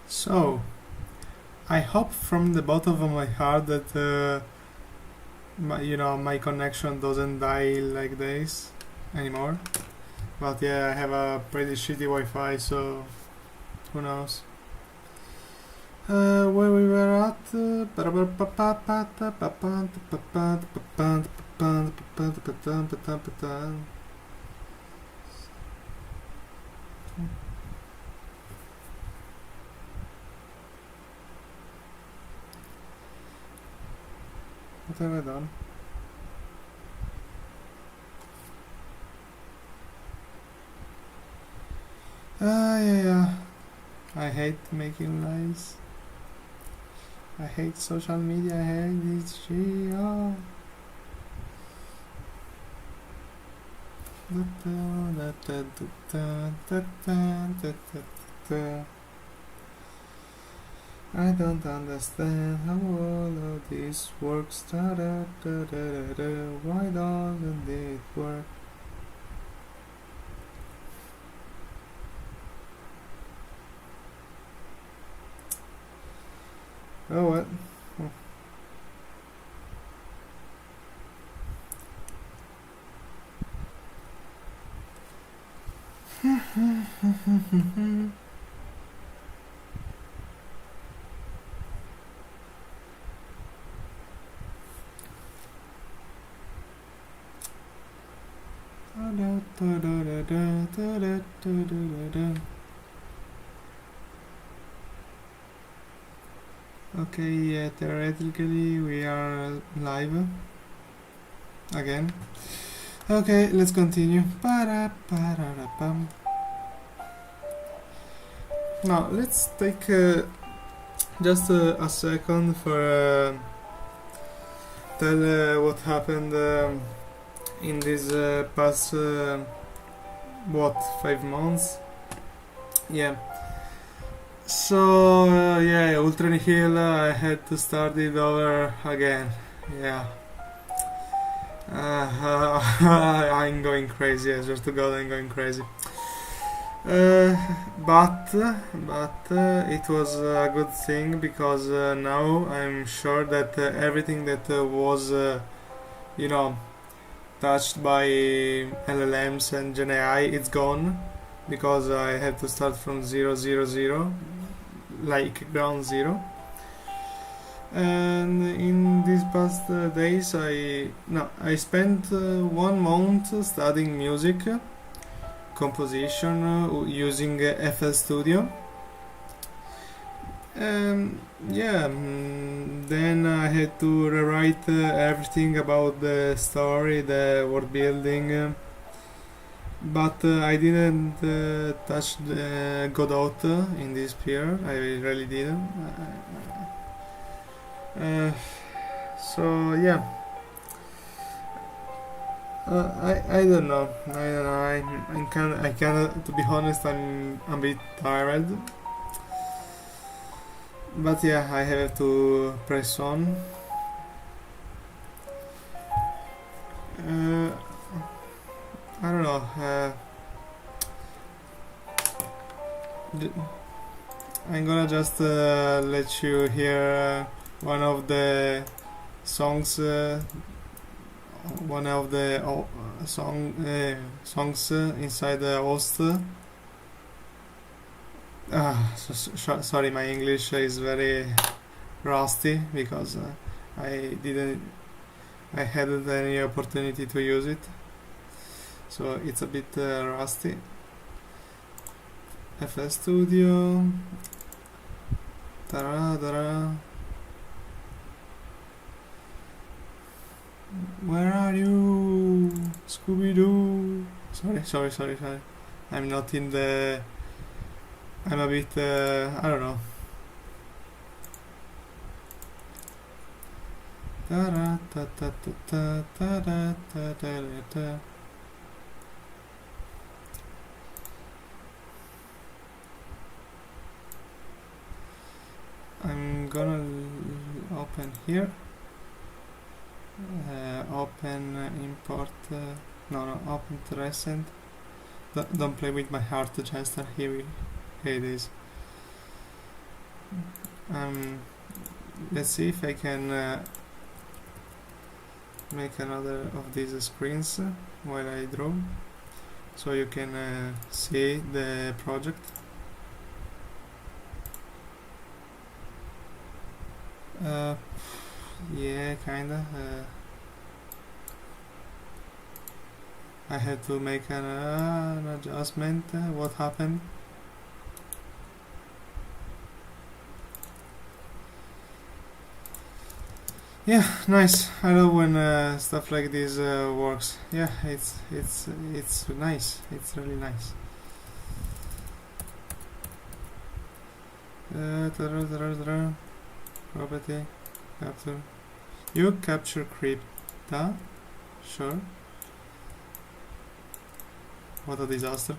So, I hope from the bottom of my heart that my connection doesn't die like this anymore. But yeah, I have a pretty shitty Wi-Fi, so who knows? Where we were at? What have I done? Yeah. I hate making lies. I hate social media. I hate this shit. Oh. I don't understand how all of this works. Why doesn't it work? Oh what? Okay, yeah, theoretically we are live again. Okay, let's continue. Now, let's take just a second for tell what happened in this past 5 months. Yeah. So yeah, Ultra Nihil, I had to start it over again. Yeah. I'm going crazy. I swear to God, I'm going crazy. But it was a good thing because now I'm sure that everything that was you know touched by LLMs and GenAI, it's gone because I have to start from 000, like ground zero. And in these past days, I spent 1 month studying music composition using FL Studio. Yeah, then I had to rewrite everything about the story, the world building, but I didn't touch Godot in this period. I really didn't. So yeah, I don't know. I can, to be honest, I'm a bit tired. But yeah, I have to press on. I don't know. I'm gonna just let you hear one of the songs. One of the songs inside the host. Sorry, my English is very rusty because I hadn't any opportunity to use it, so it's a bit rusty. FL Studio. Ta-da-da-da. Where are you, Scooby-Doo? Sorry. I'm not in the. I'm a bit. I don't know. I'm gonna open here. Open import. No, open to recent. Don't play with my heart, Chester. Here it is. let's see if I can make another of these screens while I draw, so you can see the project. Yeah, kinda. I had to make an adjustment. What happened? Yeah, nice. I love when stuff like this works. Yeah, it's nice. It's really nice. Property capture. You capture crypta. Sure. What a disaster.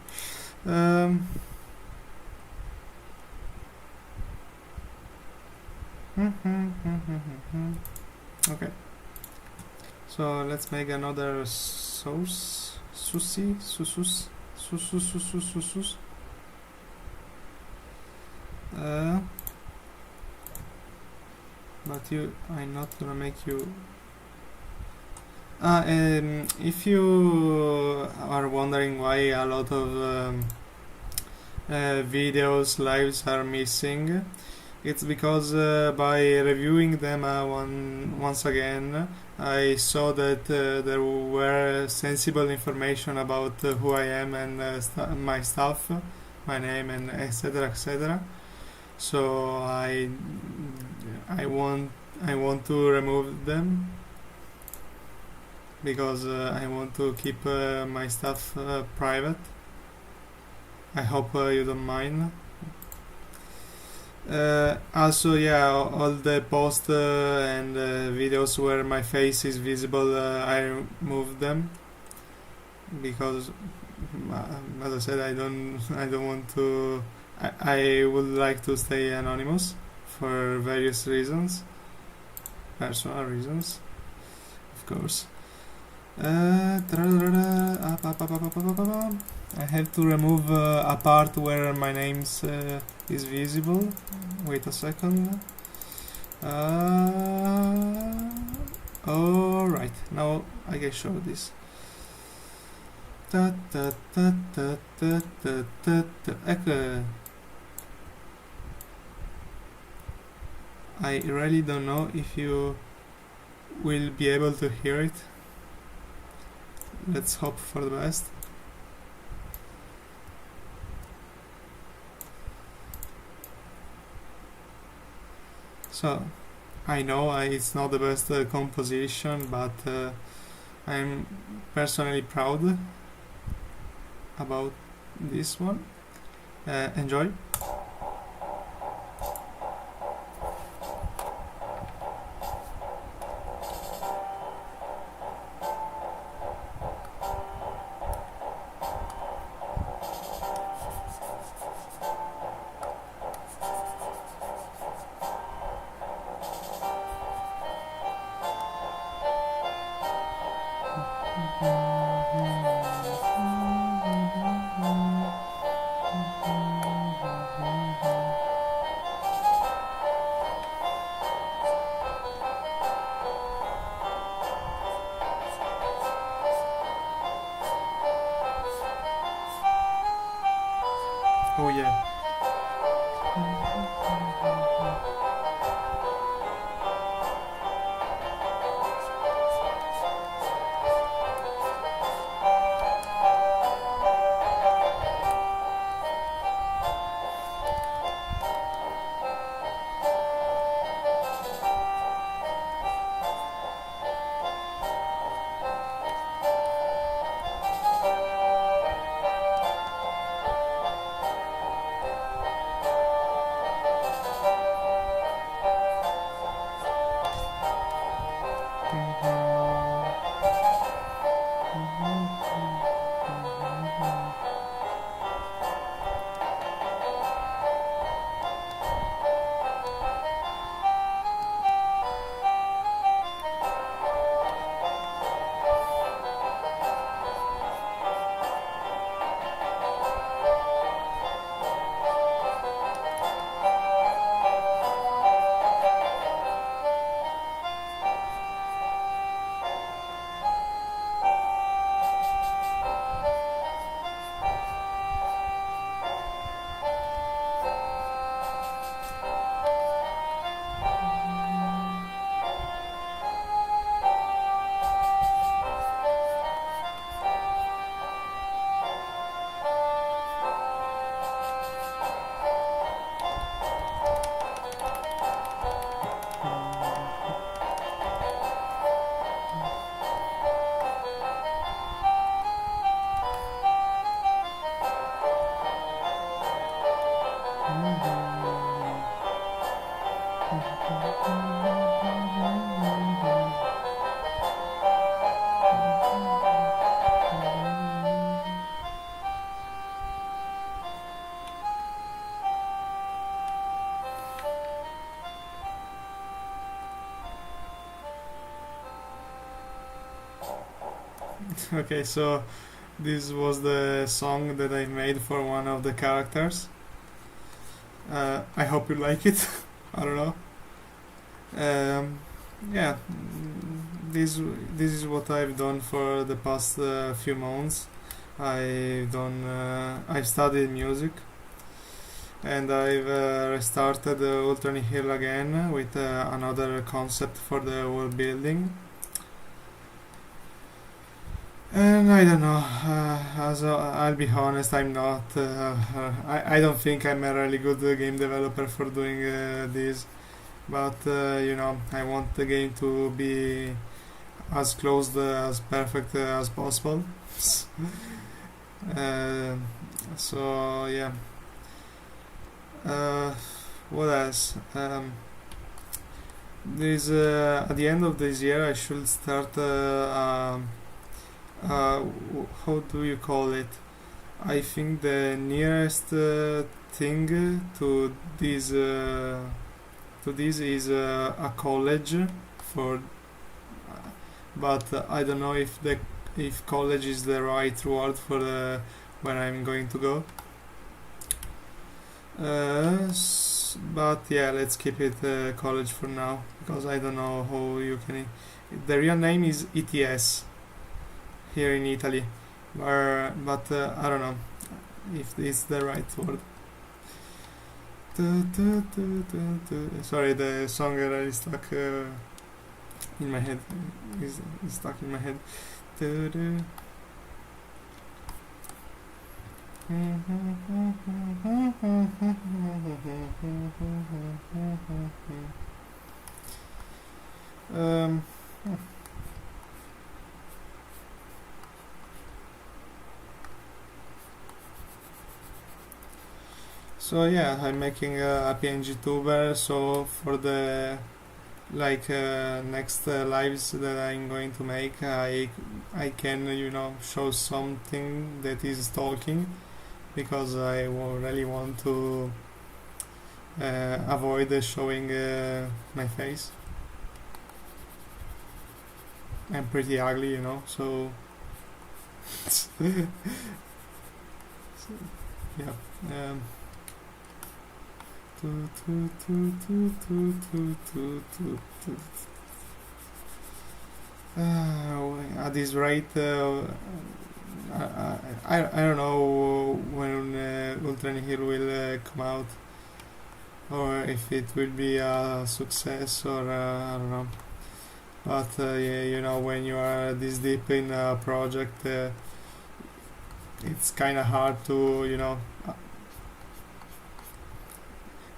Okay. So let's make another source. Susus. But I'm not gonna make you. If you are wondering why a lot of videos, lives are missing, it's because by reviewing them once again, I saw that there were sensible information about who I am and my stuff, my name, and etc. etc. So I want to remove them because I want to keep my stuff private. I hope you don't mind. Also, yeah, all the posts and videos where my face is visible, I removed them because, as I said, I don't want to. I would like to stay anonymous for various reasons, personal reasons, of course. I have to remove a part where my name is visible. Wait a second. Alright, now I can show this. I really don't know if you will be able to hear it. Let's hope for the best. So, I know it's not the best composition, but I'm personally proud about this one. Enjoy. Oh yeah. Okay, so this was the song that I made for one of the characters. I hope you like it. I don't know. Um, yeah, this is what I've done for the past few months. I've studied music, and I've restarted Ultra Nihil again with another concept for the world building. And I don't know. I'll be honest, I'm not. I don't think I'm a really good game developer for doing this. But I want the game to be as close as perfect as possible. uh, so yeah. Uh, what else? This at the end of this year, I should start. How do you call it? I think the nearest thing to this is a college for, but I don't know if college is the right word for where I'm going to go. But yeah, let's keep it college for now because I don't know how you can. The real name is ETS here in Italy, but I don't know if it's the right word. Sorry, the song really stuck in my head. Is stuck in my head. Um, so yeah, I'm making a PNG tuber. So for the next lives that I'm going to make, I can show something that is talking because really want to avoid showing my face. I'm pretty ugly, so yeah. Um, at this rate, I don't know when Ultra Nihil will come out, or if it will be a success, or I don't know. But yeah, when you are this deep in a project, it's kind of hard to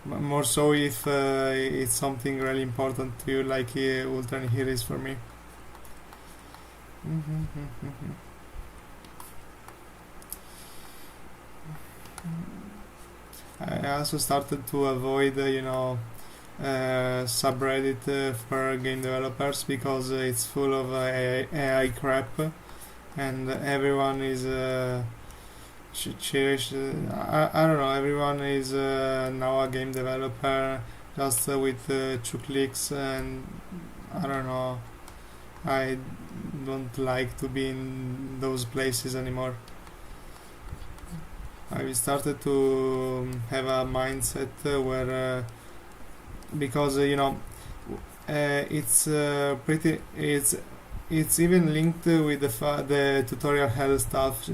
more so if it's something really important to you, like Ultra Nihil is for me. I also started to avoid, subreddit for game developers because it's full of AI crap, and everyone is cheers. I don't know. Everyone is now a game developer just with 2 clicks, and I don't know. I don't like to be in those places anymore. I started to have a mindset where because it's pretty it's even linked with the tutorial hell stuff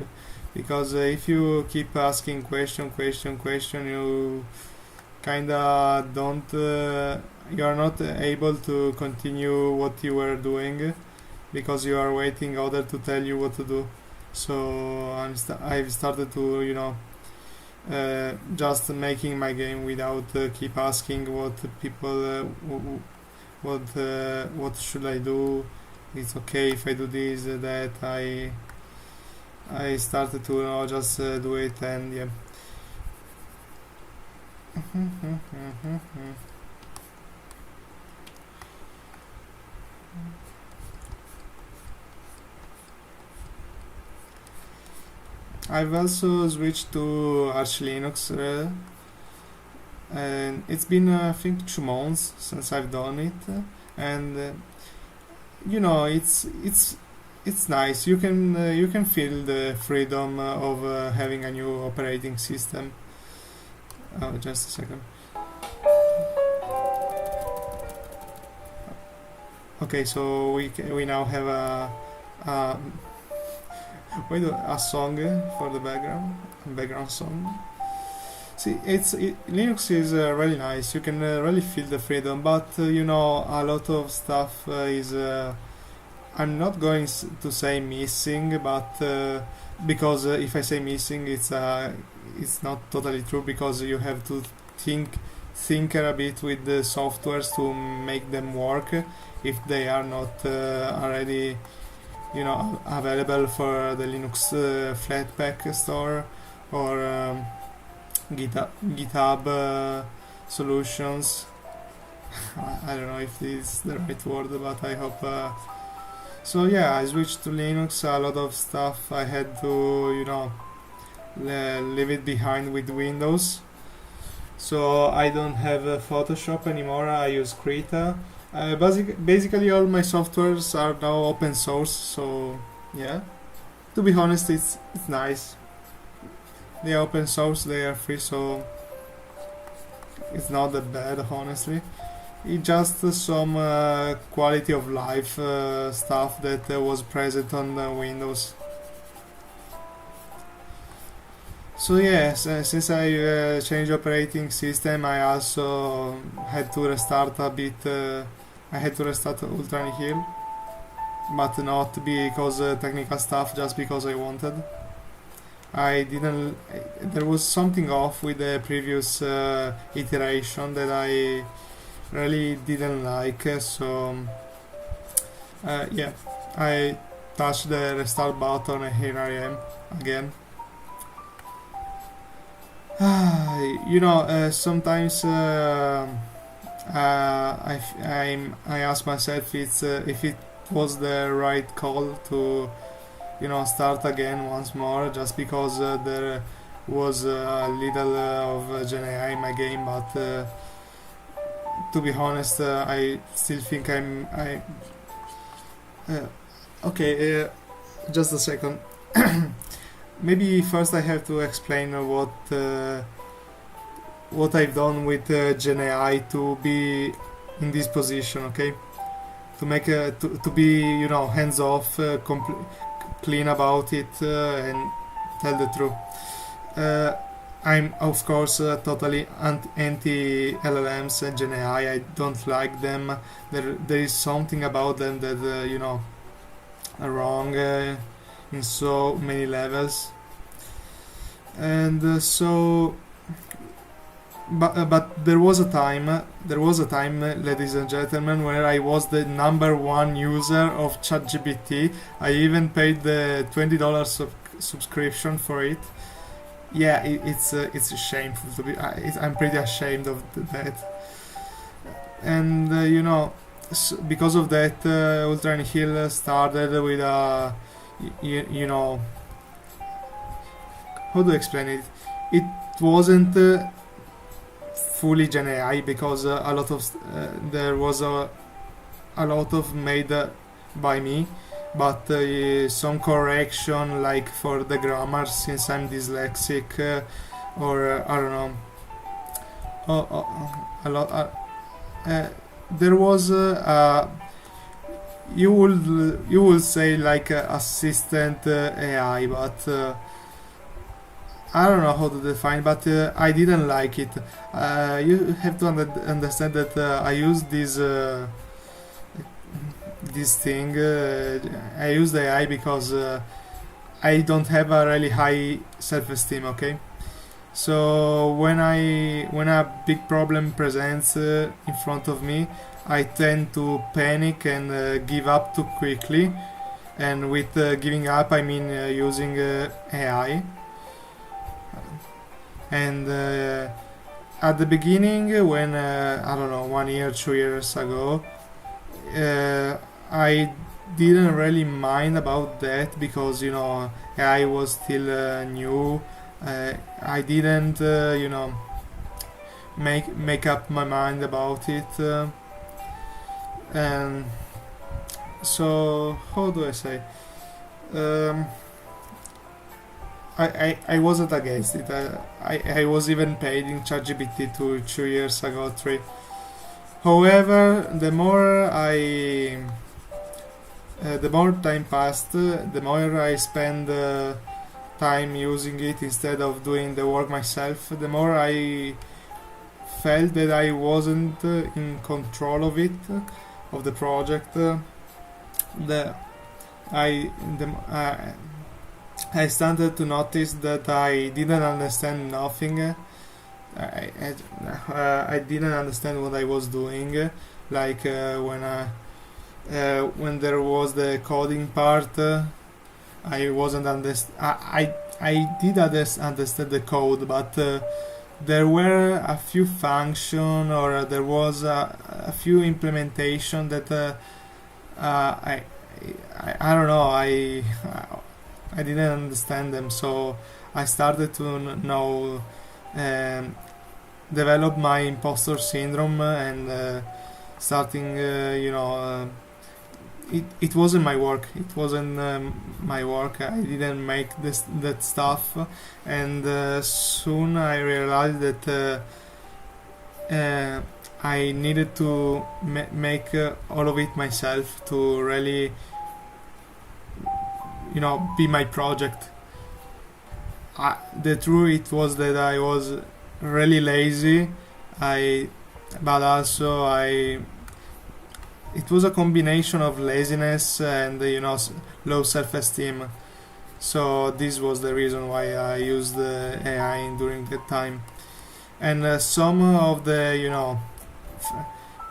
because if you keep asking question, you kinda don't you are not able to continue what you were doing because you are waiting other to tell you what to do. So I've started to just making my game without keep asking what people what should I do. It's okay if I do this that I started to just do it, and yeah. I've also switched to Arch Linux, and it's been I think 2 months since I've done it, and it's nice. You can feel the freedom of having a new operating system. Oh, just a second. Okay, so we now have a wait a song for the background song. See, Linux is really nice. You can really feel the freedom, but a lot of stuff is. I'm not going to say missing, but because if I say missing, it's not totally true because you have to tinker a bit with the softwares to make them work if they are not already available for the Linux Flatpak store or GitHub solutions. I don't know if this is the right word, but I hope. So yeah, I switched to Linux. A lot of stuff I had to leave it behind with Windows. So I don't have Photoshop anymore. I use Krita. Basically, all my softwares are now open source. So yeah, to be honest, it's nice. They are open source. They are free, so it's not that bad, honestly. It's just some quality of life stuff that was present on Windows. So yes, since I changed operating system, I also had to restart a bit. I had to restart Ultra Nihil, but not because technical stuff, just because I wanted. I didn't. There was something off with the previous iteration that I really didn't like. So yeah, I touched the restart button, and here I am again. Sometimes I ask myself if it was the right call to start again once more, just because there was a little of GenAI in my game, but to be honest, I still think okay, just a second. Maybe first I have to explain what I've done with GenAI to be in this position, okay? To make to be hands off, clean about it, and tell the truth. I'm of course totally anti LLMs and GenAI. I don't like them. There is something about them that are wrong in so many levels, and but there was a time, ladies and gentlemen, where I was the #1 user of ChatGPT. I even paid the $20 subscription for it. Yeah, it's shameful to be. I'm pretty ashamed of that, and because of that, Ultra Nihil started with a how to explain it. It wasn't fully GenAI because a lot of there was a lot of made by me, but some correction, like for the grammar, since I'm dyslexic, or I don't know, a lot. There was you will say like assistant AI, but I don't know how to define, but I didn't like it. You have to understand that I use this thing. I use the AI because I don't have a really high self-esteem. Okay, so when a big problem presents in front of me, I tend to panic and give up too quickly. And with giving up, I mean using AI. And at the beginning, when I don't know, 1 year, 2 years ago, I didn't really mind about that because AI was still new. I didn't make up my mind about it, and so how do I say? Um, I wasn't against it. I was even paid in ChatGPT 2 years ago, three. However, the more time passed, the more I spend time using it instead of doing the work myself, the more I felt that I wasn't in control of it, of the project. The I the I started to notice that I didn't understand nothing. I didn't understand what I was doing. Like when there was the coding part, I wasn't underst- I did understand the code, but there were a few function or there was a few implementation that I, I don't know, I didn't understand them, so I started to know, um, develop my imposter syndrome, and starting it wasn't my work. It wasn't my work. I didn't make that stuff, and soon I realized that I needed to make all of it myself to really, be my project. The truth it was that I was really lazy. I, but also it was a combination of laziness and low self-esteem. So this was the reason why I used AI during that time. And some of the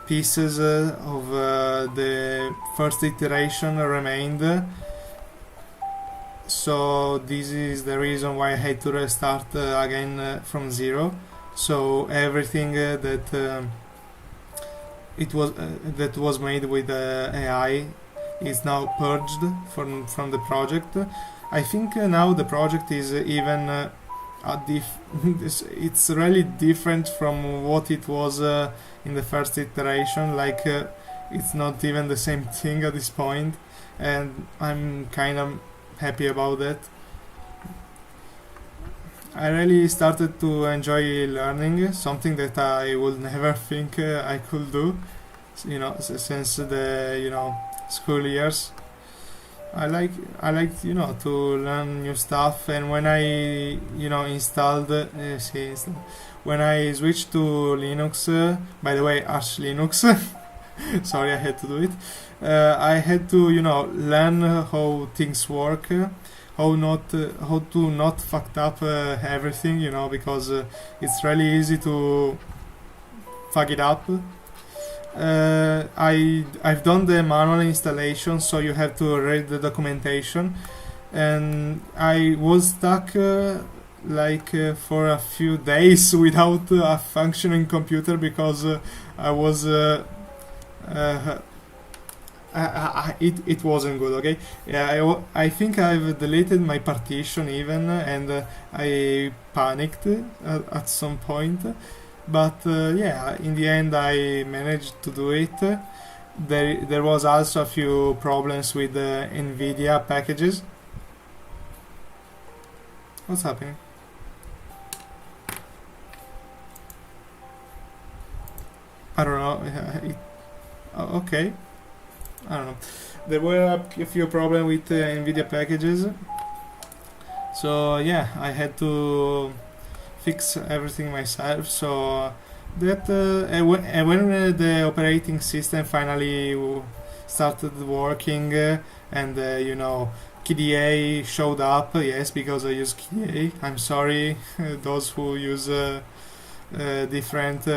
pieces of the first iteration remained. So this is the reason why I had to restart again from zero. So everything that was made with AI is now purged from the project. I think now the project is even it's really different from what it was in the first iteration. Like it's not even the same thing at this point, and I'm kind of happy about that. I really started to enjoy learning, something that I would never think I could do, since the school years. I like to learn new stuff, and when I installed when I switched to Linux, by the way, Arch Linux. Sorry, I had to do it. I had to learn how things work, how to not fucked up everything, because it's really easy to fuck it up. I've done the manual installation, so you have to read the documentation, and I was stuck for a few days without a functioning computer because I was it wasn't good. Okay, yeah, I think I've deleted my partition even, and I panicked at some point, but yeah, in the end I managed to do it. There was also a few problems with the NVIDIA packages. What's happening? I don't know. Okay, I don't know. There were a few problems with NVIDIA packages, so yeah, I had to fix everything myself. So that and when the operating system finally started working, and KDE showed up. Yes, because I use KDE. I'm sorry, those who use different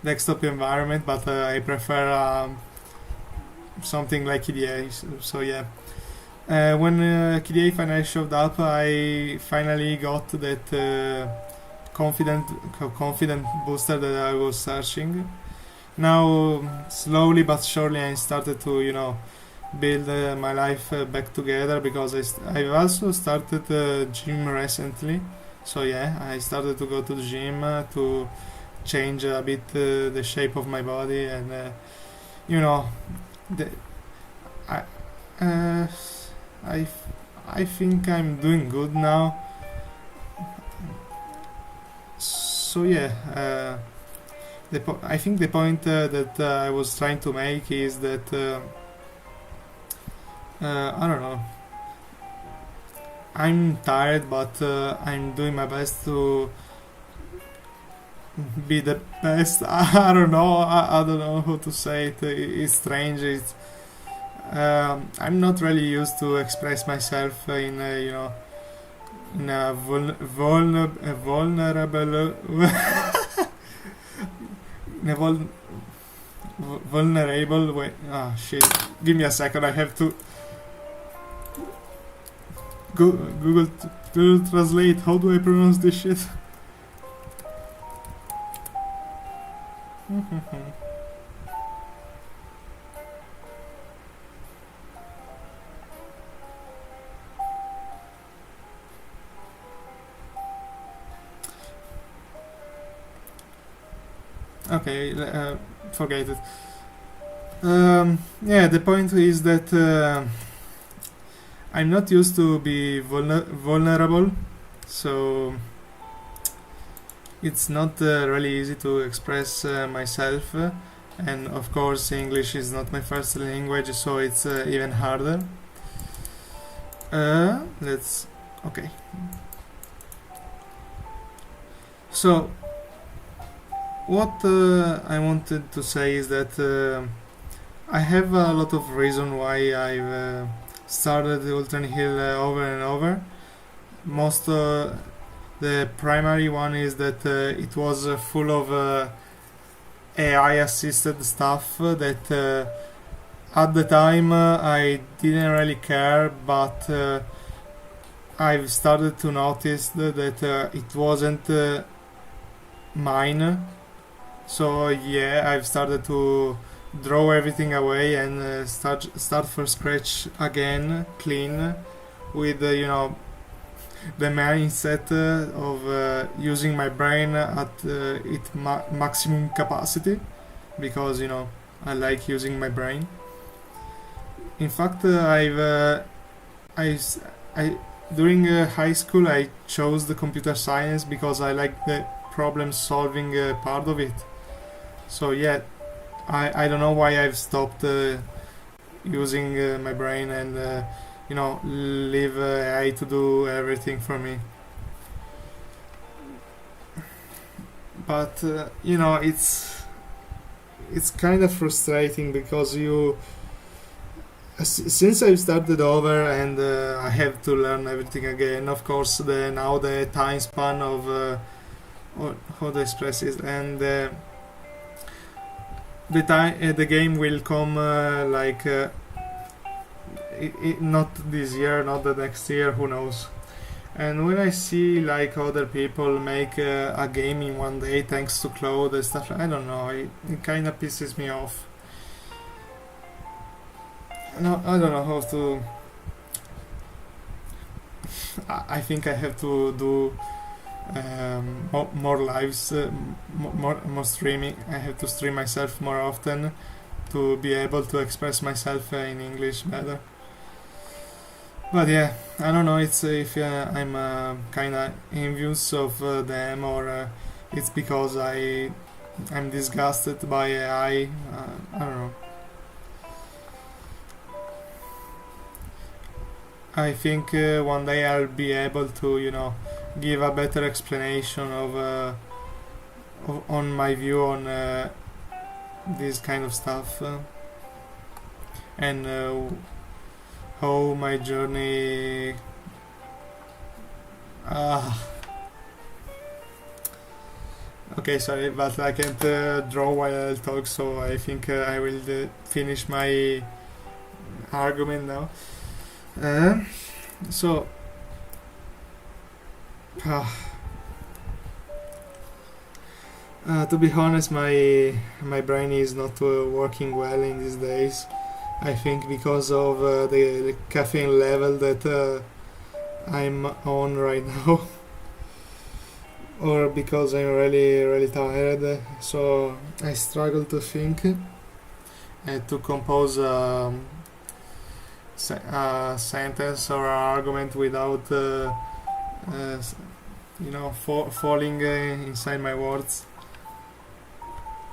desktop environment, but I prefer something like KDE. So yeah. When KDE finally showed up, I finally got that confident booster that I was searching. Now, slowly but surely, I started to, build my life back together, because I've also started gym recently. So yeah, I started to go to the gym to change a bit the shape of my body, and you know, the, I, uh, I, I think I'm doing good now. So yeah, I think the point that I was trying to make is that I don't know. I'm tired, but I'm doing my best to be the best. I don't know. I don't know how to say it. It's strange. I'm not really used to express myself in in a vulnerable in a vulnerable way. Ah, shit. Give me a second. I have to Google Google Translate. How do I pronounce this shit? Okay, forget it. Yeah, the point is that I'm not used to be vulnerable, so it's not really easy to express myself. And of course, English is not my first language, so it's even harder. Let's. Okay. So, what I wanted to say is that I have a lot of reason why I've started Ultra Hill over and over. Most the primary one is that it was full of AI assisted stuff that at the time I didn't really care, but I've started to notice that it wasn't mine. So yeah, I've started to draw everything away and start from scratch again, clean, with the mindset of using my brain at its maximum capacity, because I like using my brain. In fact, I during high school I chose the computer science because I like the problem solving part of it. So yeah, I don't know why I've stopped using my brain and leave AI to do everything for me. But it's kind of frustrating because since I've started over and I have to learn everything again. Of course, now the time span of how to express it, and the game will come not this year, not the next year, who knows. And when I see like other people make a game in one day thanks to Claude and stuff, I don't know, it kind of pisses me off. No, I don't know how to. I think I have to do more lives, more streaming. I have to stream myself more often to be able to express myself in English better. But yeah, I don't know. It's if I'm kind of envious of them, or it's because I'm disgusted by AI. I don't know. I think one day I'll be able to give a better explanation on my view on this kind of stuff, and how my journey okay, sorry, but I can't draw while I talk, so I think I will finish my argument now. So To be honest, my brain is not working well in these days. I think because of the caffeine level that I'm on right now, or because I'm really tired. So I struggle to think and to compose a sentence or an argument without uh, falling inside my words.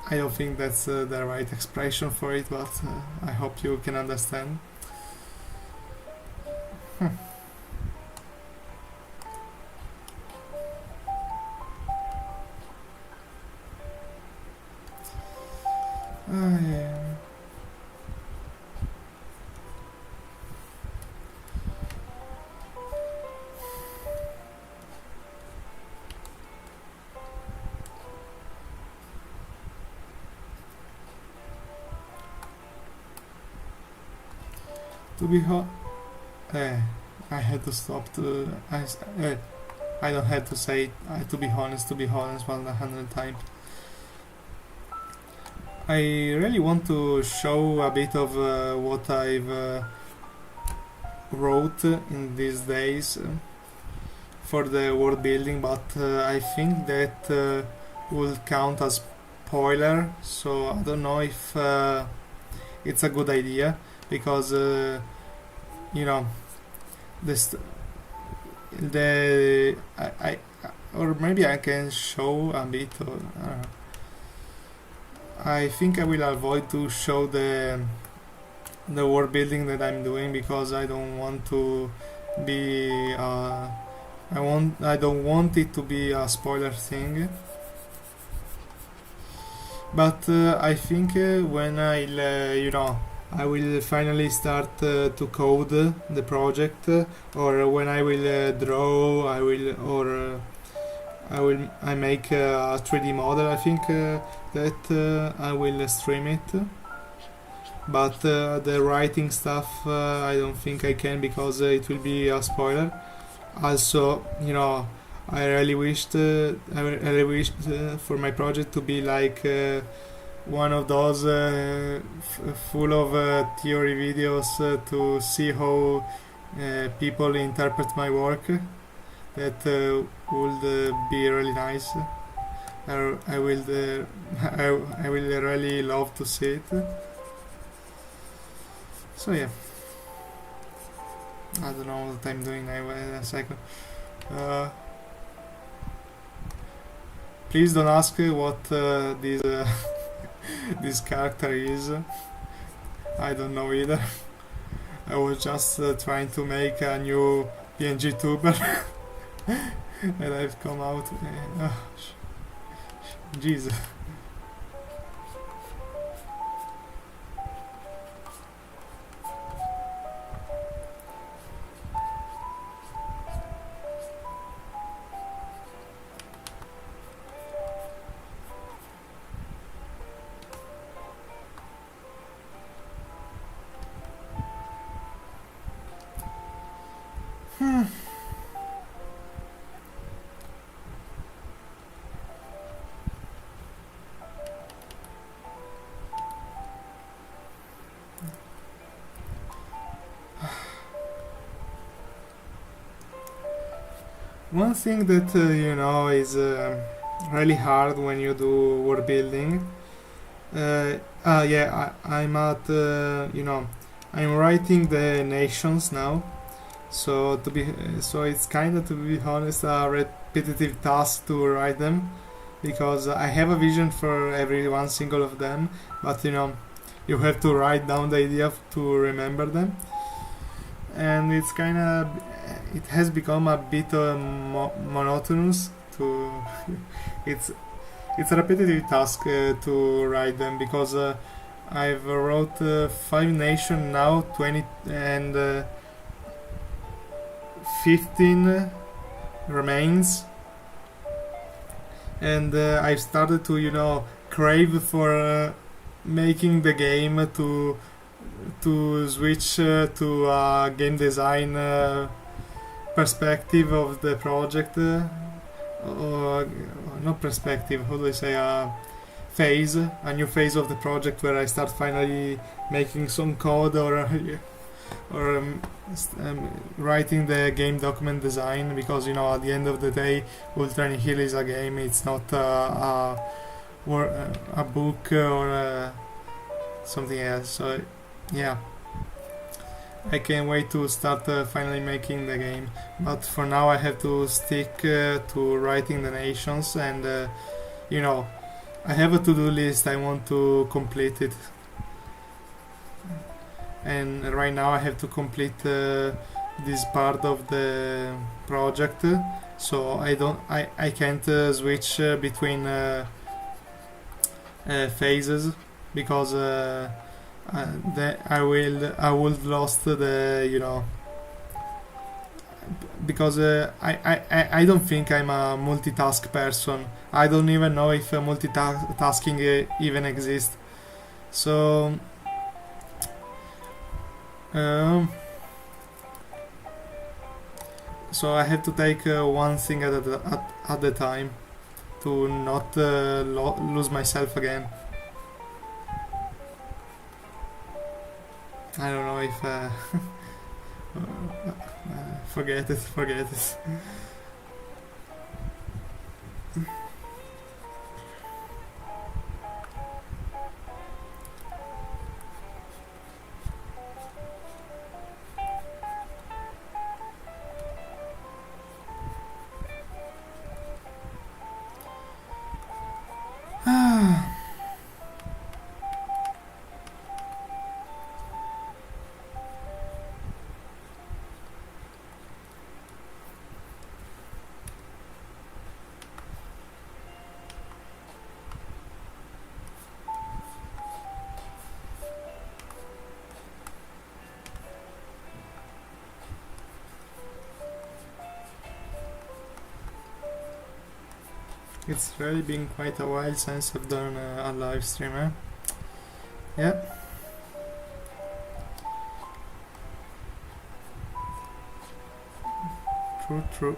I don't think that's the right expression for it, but I hope you can understand. Hmm. Yeah. To be ho- uh, I had to stop to. I don't have to say to be honest, 100 times. I really want to show a bit of what I've wrote in these days for the world building, but I think that will count as spoiler. So I don't know if it's a good idea because you know this the I or maybe I can show a bit. Or, I think I will avoid to show the world building that I'm doing because I don't want to be I don't want it to be a spoiler thing. But I think when I will finally start to code the project, or when I will draw, I make a 3D model. I think that I will stream it. But the writing stuff, I don't think I can because it will be a spoiler. Also, I really wished for my project to be like one of those full of theory videos to see how people interpret my work. That would be really nice. I will I will really love to see it. So yeah, I don't know what I'm doing now. A second. Uh, Please don't ask what this this character is. I don't know either. I was just trying to make a new PNG tuber, and I've come out. Jesus. One thing that is really hard when you do world building. Yeah, I'm at I'm writing the nations now. So it's kind of, to be honest, a repetitive task to write them because I have a vision for every one single of them, but you have to write down the idea to remember them, and it has become a bit monotonous to it's it's a repetitive task to write them because I've wrote 5 nation now, 20 and 15 remains, and I've started to crave for making the game to switch to a game design perspective of the project, or not perspective, how do I say, a new phase of the project where I start finally making some code or writing the game document design, because at the end of the day, Ultra Nihil is a game. It's not a book or something else. So yeah, I can't wait to start finally making the game. But for now, I have to stick to writing the nations, and I have a to-do list. I want to complete it, and right now I have to complete this part of the project. So I can't switch between phases, because I would lost the because I don't think I'm a multitask person. I don't even know if multitasking even exists. So so I have to take one thing at a time to not lose myself again. I don't know if forget it. It's really been quite a while since I've done a live stream. Yeah. True.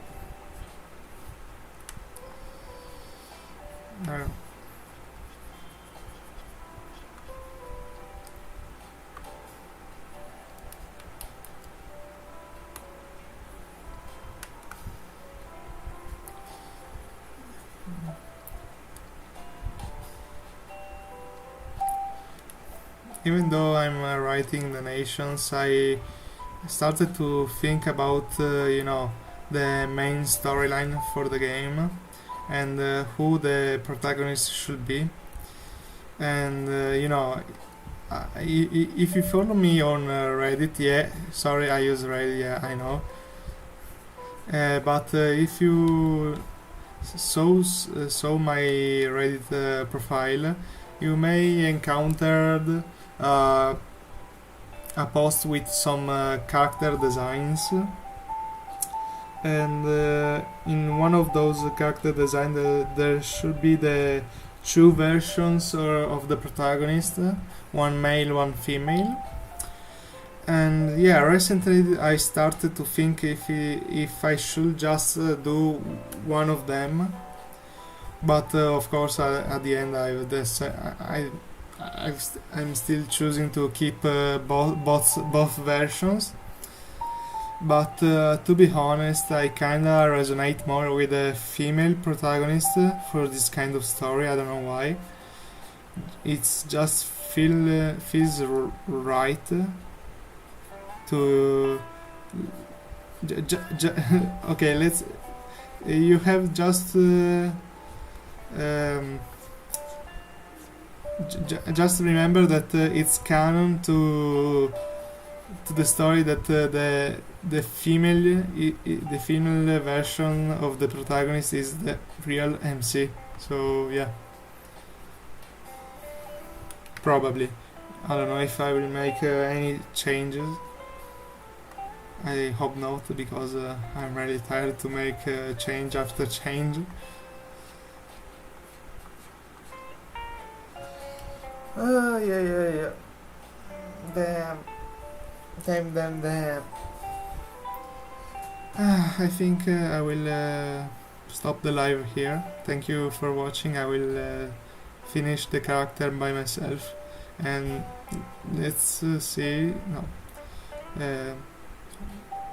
Even though I'm writing the nations, I started to think about the main storyline for the game, and who the protagonist should be. And if you follow me on Reddit, sorry, I use Reddit, I know. But if you saw my Reddit profile, you may encounter a post with some character designs, and in one of those character designs there should be the two versions of the protagonist, one male, one female. And yeah, recently I started to think if I should just do one of them, but of course at the end I'm still choosing to keep both versions. But to be honest, I kinda resonate more with a female protagonist for this kind of story. I don't know why. It's just feels right to okay. You have just just remember that it's canon to the story that the female version of the protagonist is the real MC. So yeah, probably. I don't know if I will make any changes. I hope not, because I'm really tired to make change after change. Yeah. Damn. I think I will stop the live here. Thank you for watching. I will finish the character by myself, and let's see. No.